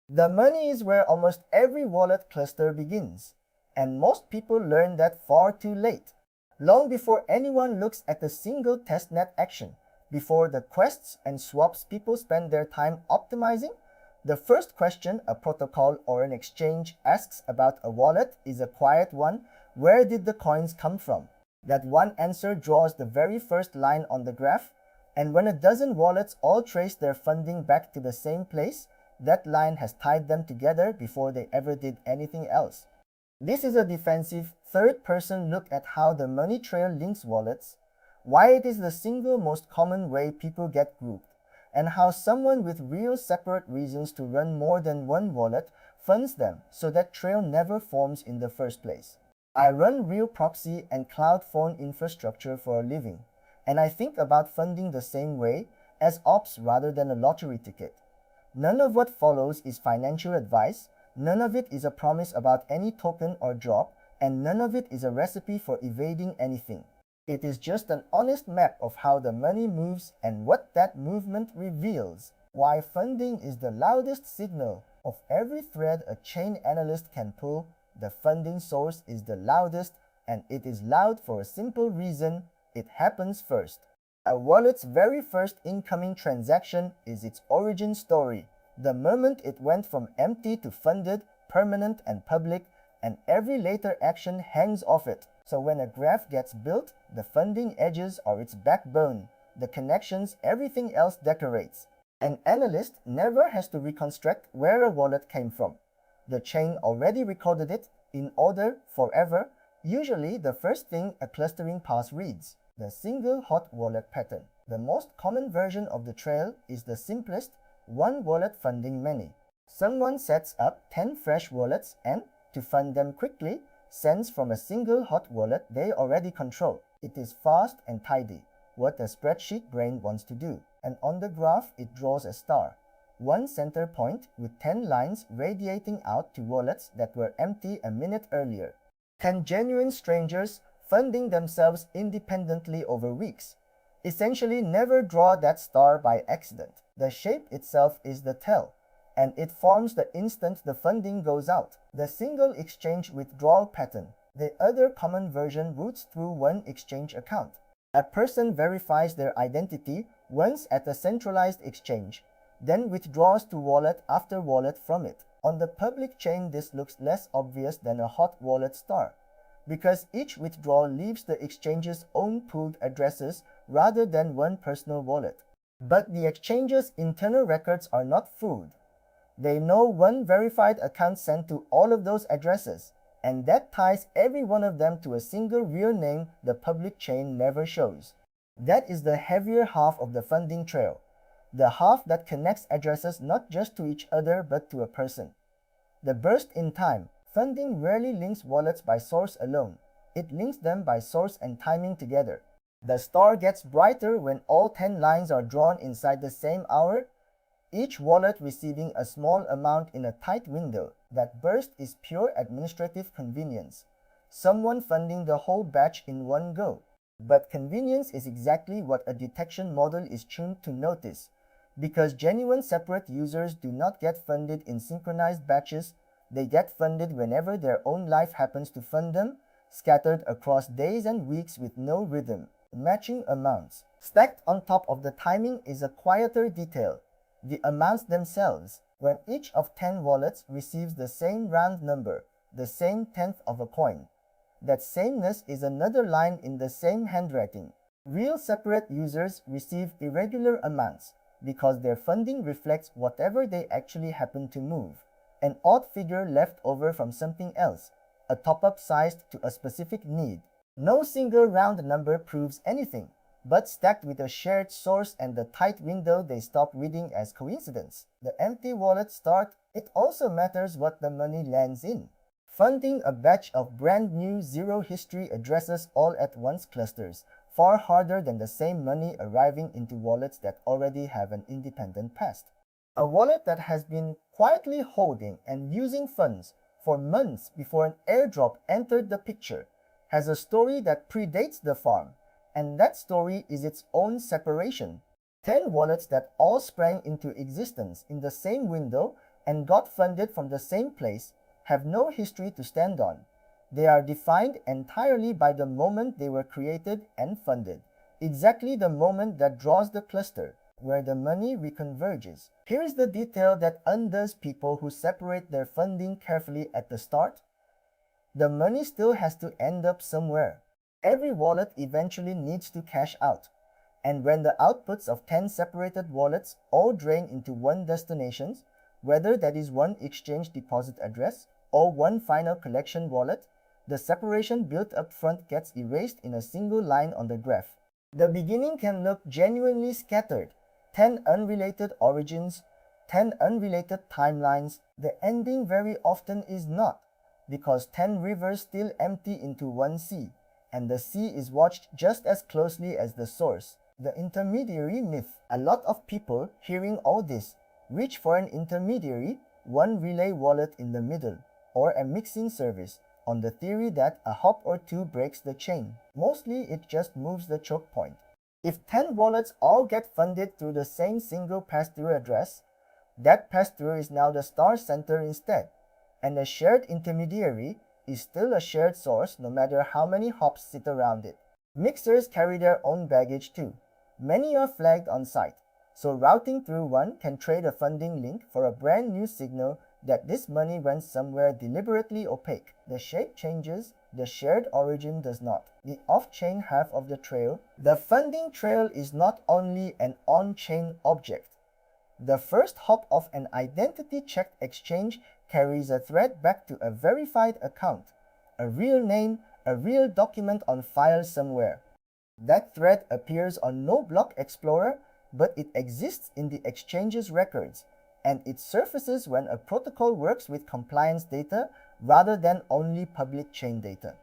The money is where almost every wallet cluster begins, and most people learn that far too late, long before anyone looks at a single testnet action. Before the quests and swaps people spend their time optimizing, the first question a protocol or an exchange asks about a wallet is a quiet one: where did the coins come from? That one answer draws the very first line on the graph, and when a dozen wallets all trace their funding back to the same place, that line has tied them together before they ever did anything else. This is a defensive, third-person look at how the money trail links wallets, why it is the single most common way people get grouped, and how someone with real separate reasons to run more than one wallet funds them so that trail never forms in the first place. I run real proxy and cloud phone infrastructure for a living, and I think about funding the same way, as ops rather than a lottery ticket. None of what follows is financial advice, none of it is a promise about any token or drop, and none of it is a recipe for evading anything. It is just an honest map of how the money moves and what that movement reveals. Why funding is the loudest signal. Of every thread a chain analyst can pull, the funding source is the loudest, and it is loud for a simple reason: it happens first. A wallet's very first incoming transaction is its origin story, the moment it went from empty to funded, permanent and public, and every later action hangs off it. So when a graph gets built, the funding edges are its backbone, the connections everything else decorates. An analyst never has to reconstruct where a wallet came from. The chain already recorded it, in order, forever, usually the first thing a clustering pass reads: the single hot wallet pattern. The most common version of the trail is the simplest: one wallet funding many. Someone sets up 10 fresh wallets and, to fund them quickly, sends from a single hot wallet they already control. It is fast and tidy, what a spreadsheet brain wants to do. And on the graph it draws a star, one center point with 10 lines radiating out to wallets that were empty a minute earlier. 10 genuine strangers funding themselves independently over weeks. Essentially never draw that star by accident. The shape itself is the tell, and it forms the instant the funding goes out. The single exchange withdrawal pattern. The other common version routes through one exchange account. A person verifies their identity once at a centralized exchange, then withdraws to wallet after wallet from it. On the public chain this looks less obvious than a hot wallet star, because each withdrawal leaves the exchange's own pooled addresses rather than one personal wallet. But the exchange's internal records are not fooled. They know one verified account sent to all of those addresses, and that ties every one of them to a single real name the public chain never shows. That is the heavier half of the funding trail, the half that connects addresses not just to each other but to a person. The burst in time. Funding rarely links wallets by source alone. It links them by source and timing together. The star gets brighter when all 10 lines are drawn inside the same hour, each wallet receiving a small amount in a tight window. That burst is pure administrative convenience. Someone funding the whole batch in one go. But convenience is exactly what a detection model is tuned to notice. Because genuine separate users do not get funded in synchronized batches, they get funded whenever their own life happens to fund them, scattered across days and weeks with no rhythm. Matching amounts. Stacked on top of the timing is a quieter detail: the amounts themselves. When each of 10 wallets receives the same round number, the same tenth of a coin, that sameness is another line in the same handwriting. Real separate users receive irregular amounts because their funding reflects whatever they actually happen to move. An odd figure left over from something else, a top-up sized to a specific need. No single round number proves anything, but stacked with a shared source and the tight window they stop reading as coincidence. The empty wallets start. It also matters what the money lands in. Funding a batch of brand new zero history addresses all at once clusters, far harder than the same money arriving into wallets that already have an independent past. A wallet that has been quietly holding and using funds for months before an airdrop entered the picture has a story that predates the farm, and that story is its own separation. 10 wallets that all sprang into existence in the same window and got funded from the same place have no history to stand on. They are defined entirely by the moment they were created and funded, exactly the moment that draws the cluster, where the money reconverges. Here is the detail that undoes people who separate their funding carefully at the start. The money still has to end up somewhere. Every wallet eventually needs to cash out. And when the outputs of 10 separated wallets all drain into one destination, whether that is one exchange deposit address or one final collection wallet, the separation built up front gets erased in a single line on the graph. The beginning can look genuinely scattered, 10 unrelated origins, 10 unrelated timelines. The ending very often is not, because 10 rivers still empty into one sea, and the sea is watched just as closely as the source. The intermediary myth. A lot of people, hearing all this, reach for an intermediary, one relay wallet in the middle, or a mixing service, on the theory that a hop or two breaks the chain. Mostly it just moves the choke point. If 10 wallets all get funded through the same single pass-through address, that pass-through is now the star center instead, and a shared intermediary is still a shared source no matter how many hops sit around it. Mixers carry their own baggage too. Many are flagged on site, so routing through one can trade a funding link for a brand new signal that this money went somewhere deliberately opaque. The shape changes, the shared origin does not. The off-chain half of the trail. The funding trail is not only an on-chain object. The first hop of an identity-checked exchange carries a thread back to a verified account, a real name, a real document on file somewhere. That thread appears on no block explorer, but it exists in the exchange's records, and it surfaces when a protocol works with compliance data rather than only public chain data.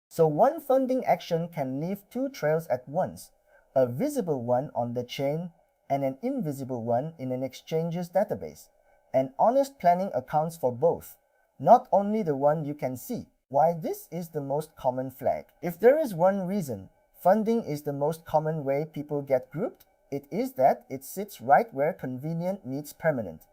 So one funding action can leave two trails at once, a visible one on the chain and an invisible one in an exchange's database. And honest planning accounts for both, not only the one you can see. Why this is the most common flag. If there is one reason funding is the most common way people get grouped, it is that it sits right where convenient meets permanent.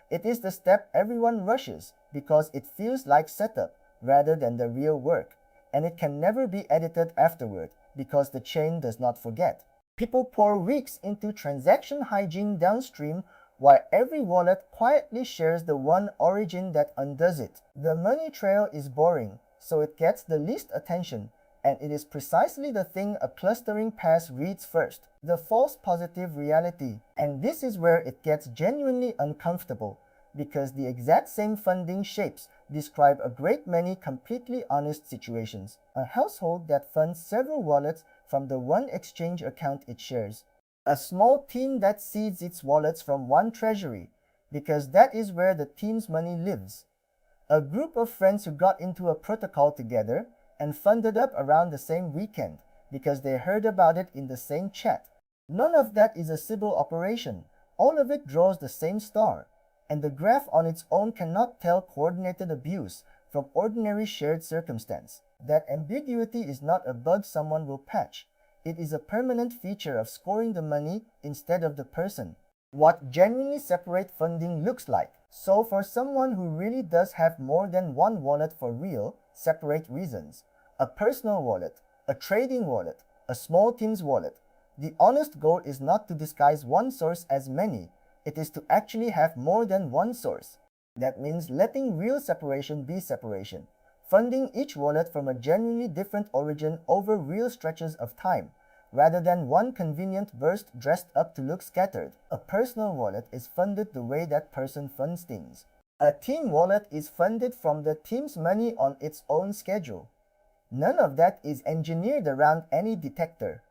It is the step everyone rushes because it feels like setup rather than the real work, and it can never be edited afterward because the chain does not forget. People pour weeks into transaction hygiene downstream while every wallet quietly shares the one origin that undoes it. The money trail is boring, so it gets the least attention, and it is precisely the thing a clustering pass reads first, the false positive reality. And this is where it gets genuinely uncomfortable, because the exact same funding shapes describe a great many completely honest situations. A household that funds several wallets from the one exchange account it shares. A small team that seeds its wallets from one treasury, because that is where the team's money lives. A group of friends who got into a protocol together and funded up around the same weekend because they heard about it in the same chat. None of that is a Sybil operation. All of it draws the same star, and the graph on its own cannot tell coordinated abuse from ordinary shared circumstance. That ambiguity is not a bug someone will patch. It is a permanent feature of scoring the money instead of the person. What genuinely separate funding looks like. So for someone who really does have more than one wallet for real, separate reasons, a personal wallet, a trading wallet, a small team's wallet, the honest goal is not to disguise one source as many, it is to actually have more than one source. That means letting real separation be separation, funding each wallet from a genuinely different origin over real stretches of time, rather than one convenient burst dressed up to look scattered. A personal wallet is funded the way that person funds things. A team wallet is funded from the team's money on its own schedule. None of that is engineered around any detector.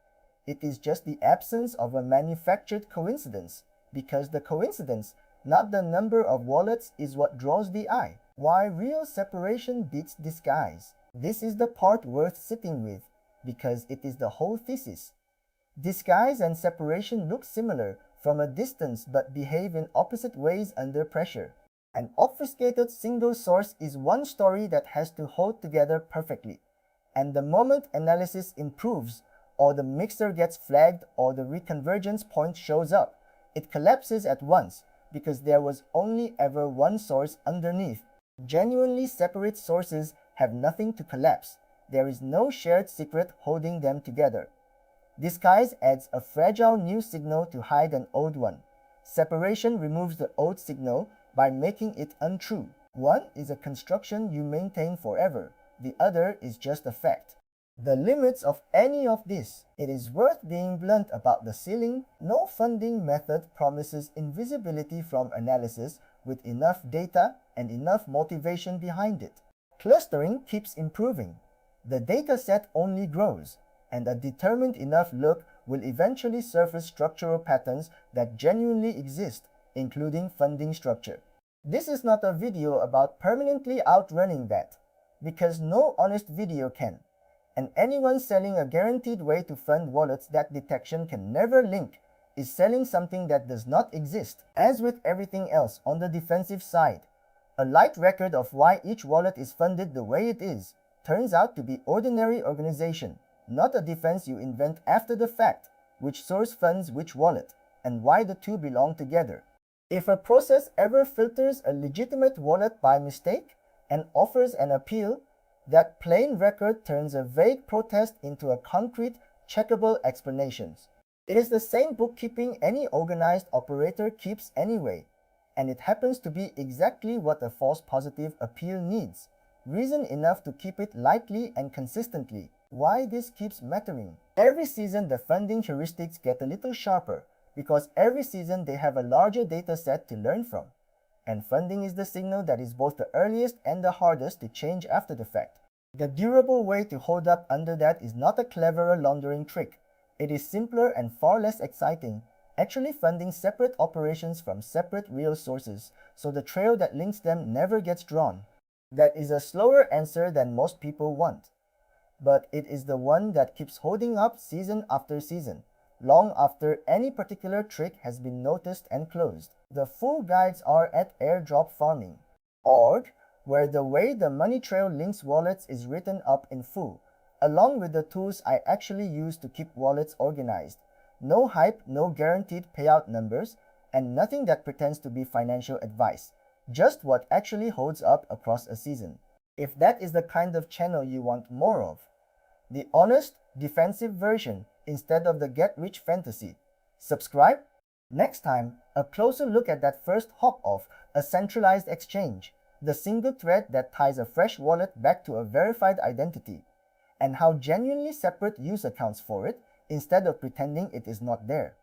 It is just the absence of a manufactured coincidence, because the coincidence, not the number of wallets, is what draws the eye. Why real separation beats disguise. This is the part worth sitting with, because it is the whole thesis. Disguise and separation look similar from a distance but behave in opposite ways under pressure. An obfuscated single source is one story that has to hold together perfectly, and the moment analysis improves, or the mixer gets flagged, or the reconvergence point shows up, it collapses at once, because there was only ever one source underneath. Genuinely separate sources have nothing to collapse. There is no shared secret holding them together. Disguise adds a fragile new signal to hide an old one. Separation removes the old signal by making it untrue. One is a construction you maintain forever. The other is just a fact. The limits of any of this. It is worth being blunt about the ceiling. No funding method promises invisibility from analysis with enough data and enough motivation behind it. Clustering keeps improving. The dataset only grows, and a determined enough look will eventually surface structural patterns that genuinely exist, including funding structure. This is not a video about permanently outrunning that, because no honest video can. And anyone selling a guaranteed way to fund wallets that detection can never link is selling something that does not exist. As with everything else on the defensive side, a light record of why each wallet is funded the way it is turns out to be ordinary organization, not a defense you invent after the fact, which source funds which wallet, and why the two belong together. If a process ever filters a legitimate wallet by mistake and offers an appeal, that plain record turns a vague protest into a concrete, checkable explanations. It is the same bookkeeping any organized operator keeps anyway, and it happens to be exactly what a false positive appeal needs. Reason enough to keep it lightly and consistently. Why this keeps mattering? Every season the funding heuristics get a little sharper, because every season they have a larger data set to learn from. And funding is the signal that is both the earliest and the hardest to change after the fact. The durable way to hold up under that is not a cleverer laundering trick. It is simpler and far less exciting, actually funding separate operations from separate real sources, so the trail that links them never gets drawn. That is a slower answer than most people want. But it is the one that keeps holding up season after season, long after any particular trick has been noticed and closed. The full guides are at airdropfarming.org, where the way the money trail links wallets is written up in full, along with the tools I actually use to keep wallets organized. No hype, no guaranteed payout numbers, and nothing that pretends to be financial advice. Just what actually holds up across a season. If that is the kind of channel you want more of, the honest, defensive version instead of the get-rich fantasy, subscribe. Next time, a closer look at that first hop of a centralized exchange, the single thread that ties a fresh wallet back to a verified identity, and how genuinely separate use accounts for it instead of pretending it is not there.